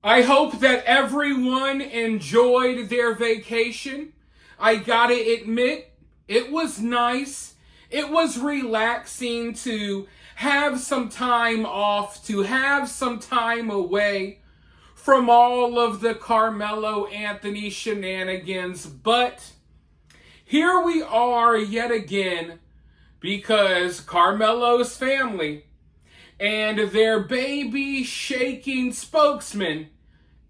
I hope that everyone enjoyed their vacation. I gotta admit, it was nice. It was relaxing to have some time off, to have some time away from all of the Carmelo Anthony shenanigans. But here we are yet again because Carmelo's family and their baby shaking spokesman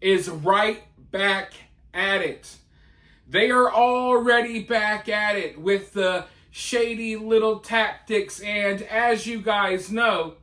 is right back at it. They are already back at it with the shady little tactics, and as you guys know,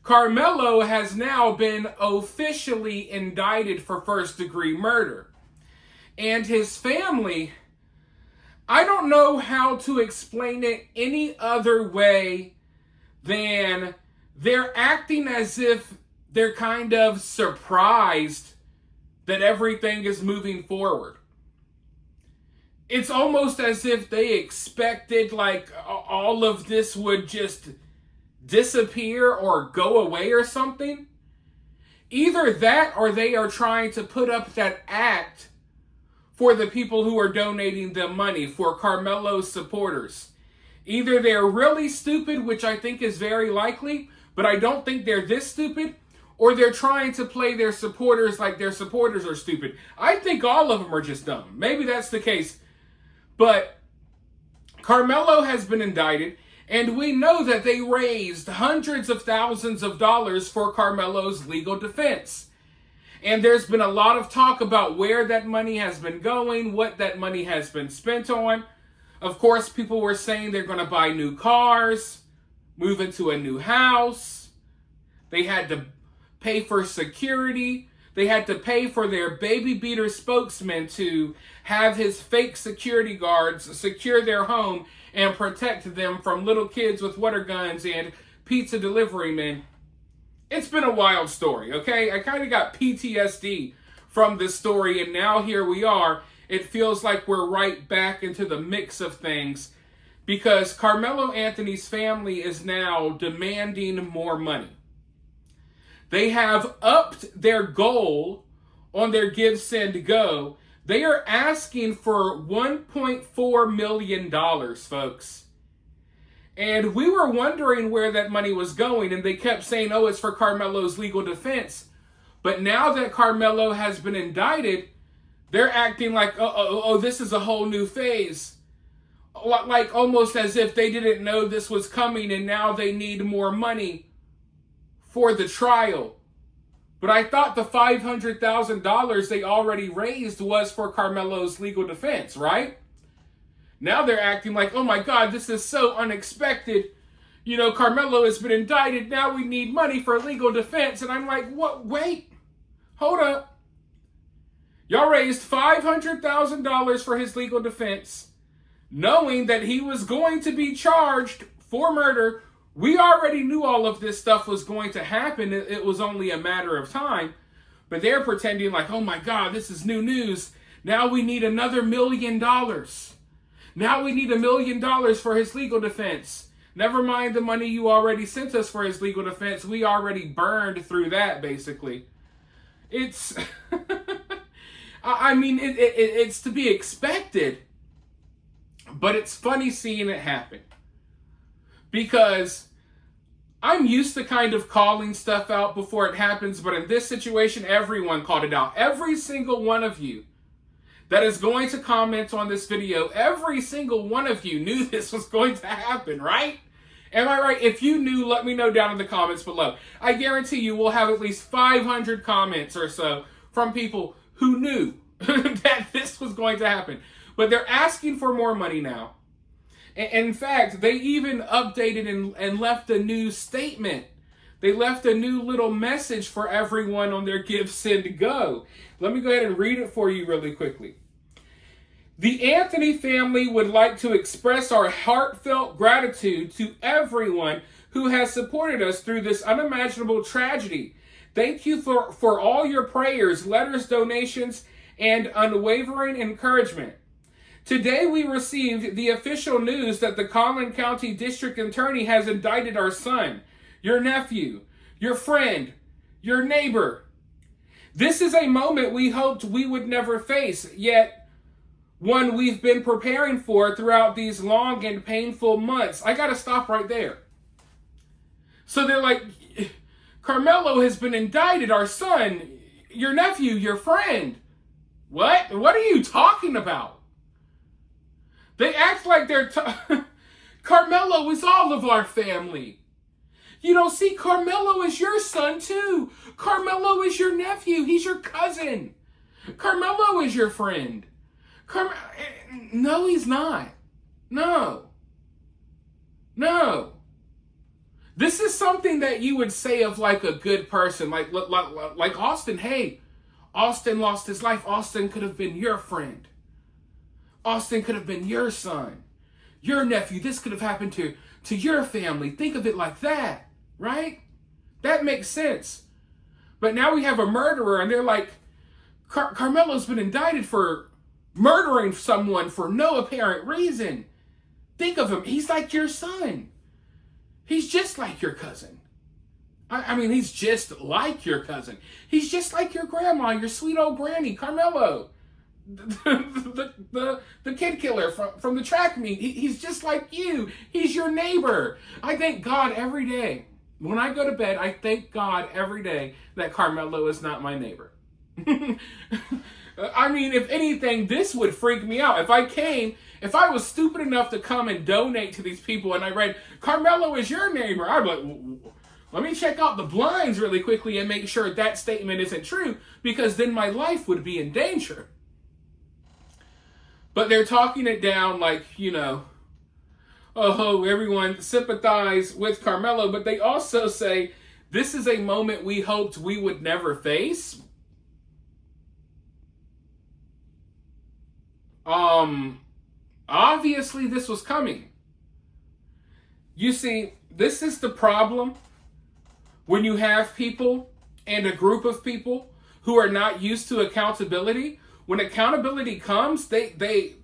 Karmelo has now been officially indicted for first-degree murder. And his family, I don't know how to explain it any other way than they're acting as if they're kind of surprised that everything is moving forward. It's almost as if they expected like all of this would just disappear or go away or something. Either that or they are trying to put up that act for the people who are donating them money, for Carmelo's supporters. Either they're really stupid, which I think is very likely, but I don't think they're this stupid, or they're trying to play their supporters like their supporters are stupid. I think all of them are just dumb. Maybe that's the case. But Karmelo has been indicted, and we know that they raised hundreds of thousands of dollars for Karmelo's legal defense. And there's been a lot of talk about where that money has been going, what that money has been spent on. Of course, people were saying they're going to buy new cars, move into a new house. They had to pay for security. They had to pay for their baby beater spokesman to have his fake security guards secure their home and protect them from little kids with water guns and pizza delivery men. It's been a wild story, okay? I kind of got PTSD from this story, and now here we are. It feels like we're right back into the mix of things because Carmelo Anthony's family is now demanding more money. They have upped their goal on their Give, Send, Go. They are asking for $1.4 million, folks. And we were wondering where that money was going, and they kept saying, oh, it's for Carmelo's legal defense. But now that Karmelo has been indicted, they're acting like, this is a whole new phase. Like almost as if they didn't know this was coming, and now they need more money for the trial. But I thought the $500,000 they already raised was for Karmelo's legal defense, right? Now they're acting like, oh my God, this is so unexpected. You know, Karmelo has been indicted. Now we need money for legal defense. And I'm like, what? Wait, hold up. Y'all raised $500,000 for his legal defense, knowing that he was going to be charged for murder. We already knew all of this stuff was going to happen. It was only a matter of time. But they're pretending like, oh my God, this is new news. Now we need another $1 million. Now we need $1 million for his legal defense. Never mind the money you already sent us for his legal defense. We already burned through that, basically. It's, I mean, it's to be expected. But it's funny seeing it happen. Because I'm used to kind of calling stuff out before it happens, but in this situation, everyone called it out. Every single one of you that is going to comment on this video, every single one of you knew this was going to happen, right? Am I right? If you knew, let me know down in the comments below. I guarantee you we'll have at least 500 comments or so from people who knew that this was going to happen. But they're asking for more money now. In fact, they even updated and left a new statement. They left a new little message for everyone on their Give, Send, Go. Let me go ahead and read it for you really quickly. The Anthony family would like to express our heartfelt gratitude to everyone who has supported us through this unimaginable tragedy. Thank you for all your prayers, letters, donations, and unwavering encouragement. Today we received the official news that the Collin County District Attorney has indicted our son, your nephew, your friend, your neighbor. This is a moment we hoped we would never face, yet one we've been preparing for throughout these long and painful months. I gotta stop right there. So they're like, Karmelo has been indicted, our son, your nephew, your friend. What? What are you talking about? They act like they're... Karmelo is all of our family. You don't see, Karmelo is your son too. Karmelo is your nephew. He's your cousin. Karmelo is your friend. No, he's not. No. No. This is something that you would say of like a good person, like Austin. Hey, Austin lost his life. Austin could have been your friend. Austin could have been your son, your nephew. This could have happened to your family. Think of it like that, right? That makes sense. But now we have a murderer, and they're like, Karmelo's been indicted for murdering someone for no apparent reason. Think of him. He's like your son. He's just like your cousin. I mean, he's just like your cousin. He's just like your grandma, your sweet old granny, Karmelo. The kid killer from the track meet. He's just like you. He's your neighbor. I thank God every day. When I go to bed, I thank God every day that Karmelo is not my neighbor. I mean, if anything, this would freak me out. If I was stupid enough to come and donate to these people and I read, Karmelo is your neighbor, I'd be like, let me check out the blinds really quickly and make sure that statement isn't true, because then my life would be in danger. But they're talking it down like, oh, everyone sympathize with Karmelo, but they also say, this is a moment we hoped we would never face. Obviously this was coming. You see, this is the problem when you have people and a group of people who are not used to accountability. When accountability comes, they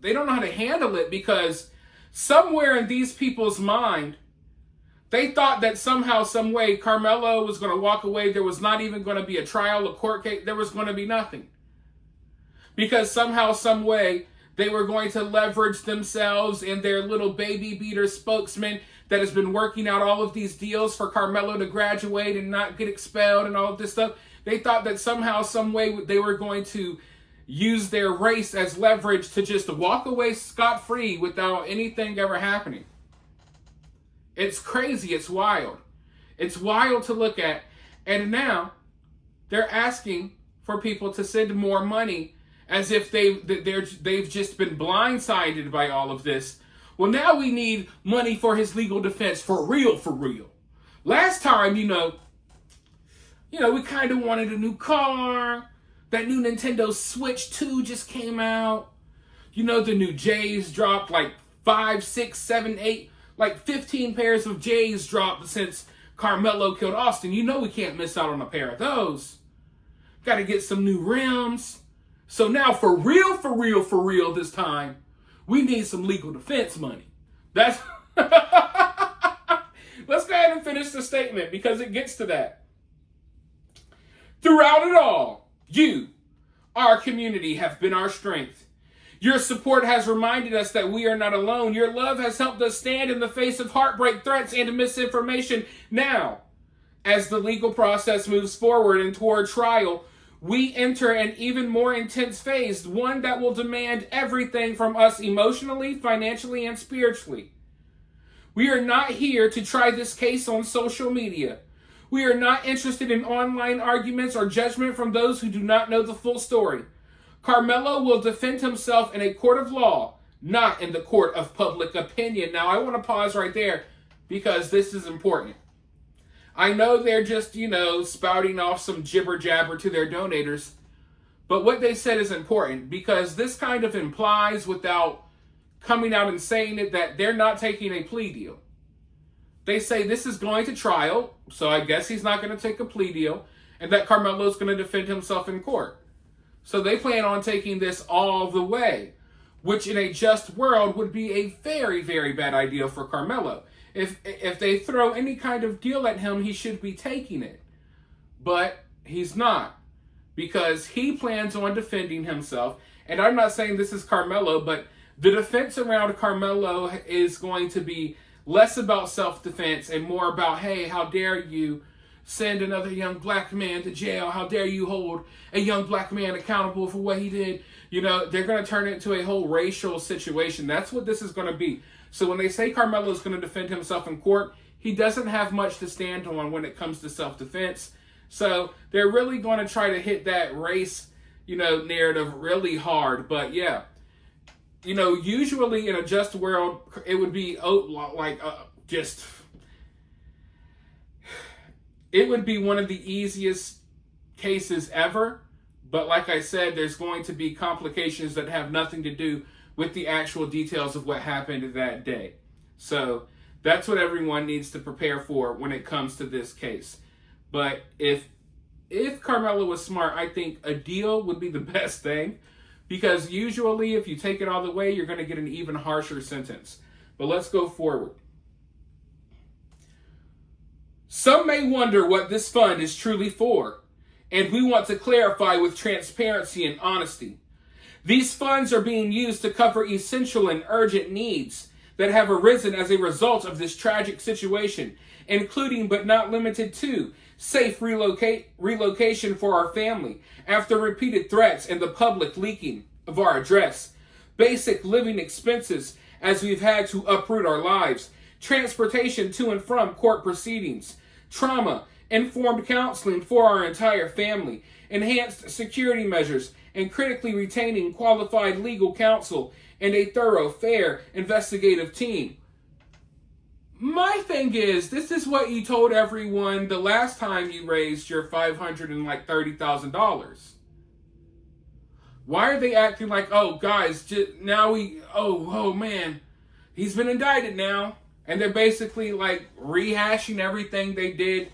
don't know how to handle it, because somewhere in these people's mind, they thought that somehow, some way, Karmelo was going to walk away. There was not even going to be a trial, a court case. There was going to be nothing. Because somehow, some way, they were going to leverage themselves and their little baby beater spokesman that has been working out all of these deals for Karmelo to graduate and not get expelled and all of this stuff. They thought that somehow, some way, they were going to use their race as leverage to just walk away scot-free without anything ever happening. It's crazy. It's wild. It's wild to look at. And now they're asking for people to send more money, as if they've just been blindsided by all of this. Well, now we need money for his legal defense, for real, for real. Last time, we kind of wanted a new car. That new Nintendo Switch 2 just came out. The new J's dropped, like 5, 6, 7, 8, like 15 pairs of J's dropped since Karmelo killed Austin. We can't miss out on a pair of those. Got to get some new rims. So now, for real, for real, for real this time, we need some legal defense money. That's... Let's go ahead and finish the statement, because it gets to that. Throughout it all, you, our community, have been our strength. Your support has reminded us that we are not alone. Your love has helped us stand in the face of heartbreak, threats, and misinformation. Now, as the legal process moves forward and toward trial, we enter an even more intense phase, one that will demand everything from us emotionally, financially, and spiritually. We are not here to try this case on social media. We are not interested in online arguments or judgment from those who do not know the full story. Karmelo will defend himself in a court of law, not in the court of public opinion. Now, I want to pause right there, because this is important. I know they're just, spouting off some jibber jabber to their donators, but what they said is important, because this kind of implies, without coming out and saying it, that they're not taking a plea deal. They say this is going to trial, so I guess he's not going to take a plea deal, and that Karmelo's going to defend himself in court. So they plan on taking this all the way, which in a just world would be a very, very bad idea for Karmelo. If they throw any kind of deal at him, he should be taking it. But he's not. because he plans on defending himself. And I'm not saying this is Karmelo, but the defense around Karmelo is going to be less about self-defense and more about, hey, how dare you send another young black man to jail? How dare you hold a young black man accountable for what he did? You know, they're going to turn it into a whole racial situation. That's what this is going to be. So when they say Karmelo is going to defend himself in court, he doesn't have much to stand on when it comes to self-defense. So they're really going to try to hit that race, narrative really hard. But yeah, usually in a just world, it would be it would be one of the easiest cases ever. But like I said, there's going to be complications that have nothing to do with the actual details of what happened that day. So that's what everyone needs to prepare for when it comes to this case. But if Karmelo was smart, I think a deal would be the best thing, because usually if you take it all the way, you're going to get an even harsher sentence. But let's go forward. Some may wonder what this fund is truly for, and we want to clarify with transparency and honesty. These funds are being used to cover essential and urgent needs that have arisen as a result of this tragic situation, including but not limited to safe relocation for our family after repeated threats and the public leaking of our address, basic living expenses as we've had to uproot our lives, transportation to and from court proceedings, trauma, informed counseling for our entire family, enhanced security measures, and critically retaining qualified legal counsel and a thorough, fair, investigative team. My thing is, this is what you told everyone the last time you raised your $530,000. Why are they acting like, oh, guys, oh man, he's been indicted now. And they're basically like rehashing everything they did,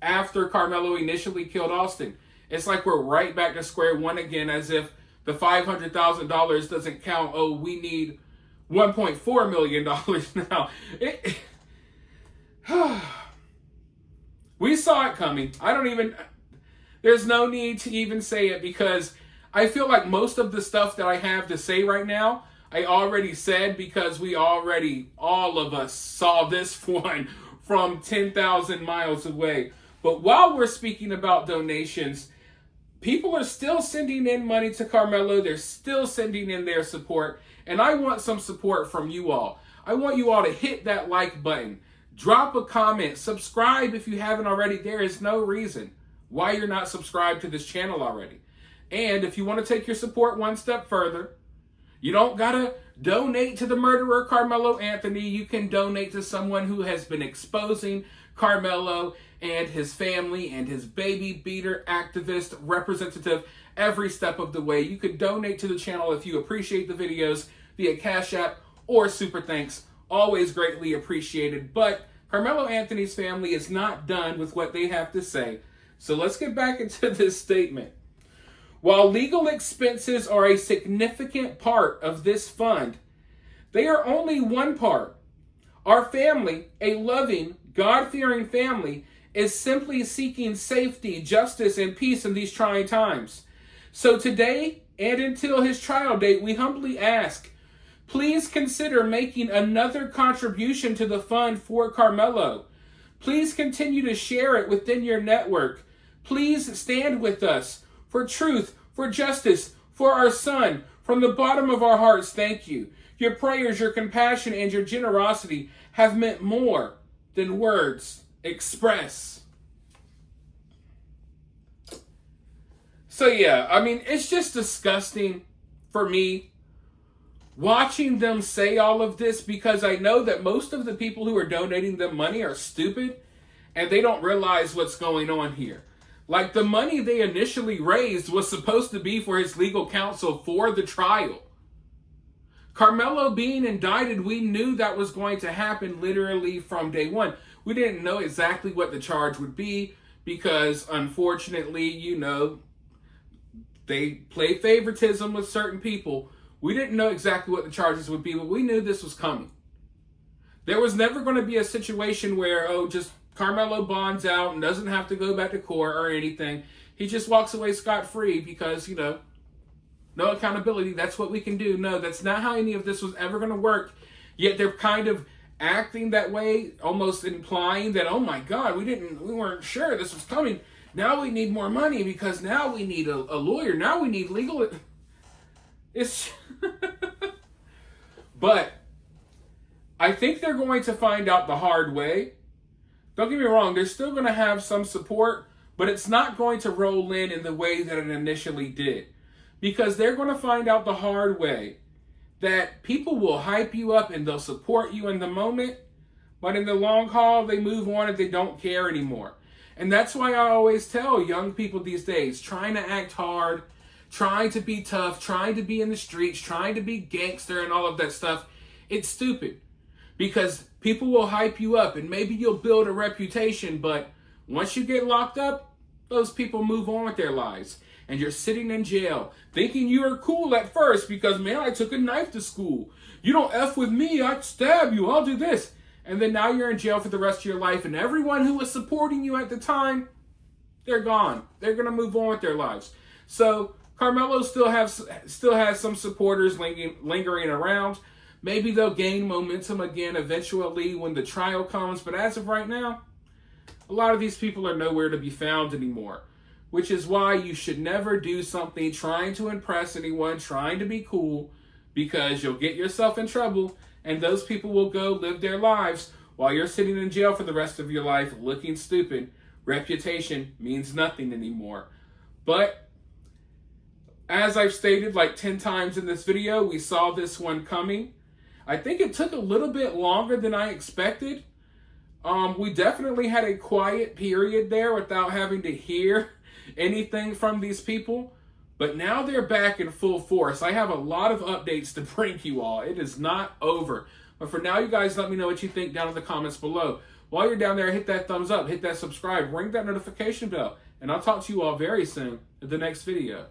after Karmelo initially killed Austin. It's like we're right back to square one again, as if the $500,000 doesn't count. Oh, we need $1.4 million now. We saw it coming. There's no need to even say it, because I feel like most of the stuff that I have to say right now, I already said, because all of us saw this one from 10,000 miles away. But while we're speaking about donations, people are still sending in money to Karmelo. They're still sending in their support. And I want some support from you all. I want you all to hit that like button. Drop a comment. Subscribe if you haven't already. There is no reason why you're not subscribed to this channel already. And if you want to take your support one step further, you don't gotta donate to the murderer Karmelo Anthony. You can donate to someone who has been exposing Karmelo and his family and his baby beater activist representative every step of the way. You could donate to the channel if you appreciate the videos via Cash App or Super Thanks. Always greatly appreciated. But Karmelo Anthony's family is not done with what they have to say. So let's get back into this statement. While legal expenses are a significant part of this fund, they are only one part. Our family, a loving, God-fearing family, is simply seeking safety, justice, and peace in these trying times. So today, and until his trial date, we humbly ask, please consider making another contribution to the fund for Karmelo. Please continue to share it within your network. Please stand with us for truth, for justice, for our son. From the bottom of our hearts, thank you. Your prayers, your compassion, and your generosity have meant more than words express. So yeah, it's just disgusting for me watching them say all of this, because I know that most of the people who are donating them money are stupid and they don't realize what's going on here. Like, the money they initially raised was supposed to be for his legal counsel for the trial. Karmelo being indicted, we knew that was going to happen literally from day one. We didn't know exactly what the charge would be because, unfortunately, they play favoritism with certain people. We didn't know exactly what the charges would be, but we knew this was coming. There was never going to be a situation where, just Karmelo bonds out and doesn't have to go back to court or anything. he just walks away scot-free because, no accountability. That's what we can do. No, that's not how any of this was ever going to work. Yet they're kind of acting that way, almost implying that, oh my God, we weren't sure this was coming. Now we need more money because now we need a lawyer. Now we need legal. It's, but I think they're going to find out the hard way. Don't get me wrong, they're still going to have some support, but it's not going to roll in the way that it initially did. Because they're going to find out the hard way that people will hype you up and they'll support you in the moment, but in the long haul, they move on and they don't care anymore. And that's why I always tell young people these days, trying to act hard, trying to be tough, trying to be in the streets, trying to be gangster and all of that stuff, it's stupid. Because people will hype you up and maybe you'll build a reputation, but once you get locked up, those people move on with their lives. And you're sitting in jail thinking you are cool at first because, man, I took a knife to school. You don't F with me, I'd stab you, I'll do this. And then now you're in jail for the rest of your life, and everyone who was supporting you at the time, they're gone. They're going to move on with their lives. So Karmelo still has some supporters lingering around. Maybe they'll gain momentum again eventually when the trial comes. But as of right now, a lot of these people are nowhere to be found anymore. Which is why you should never do something trying to impress anyone, trying to be cool, because you'll get yourself in trouble and those people will go live their lives while you're sitting in jail for the rest of your life looking stupid. Reputation means nothing anymore. But as I've stated like 10 times in this video, we saw this one coming. I think it took a little bit longer than I expected. We definitely had a quiet period there without having to hear anything from these people, but now they're back in full force. I have a lot of updates to bring you all. It is not over. But for now, you guys let me know what you think down in the comments below. While you're down there, hit that thumbs up, hit that subscribe, ring that notification bell, and I'll talk to you all very soon in the next video.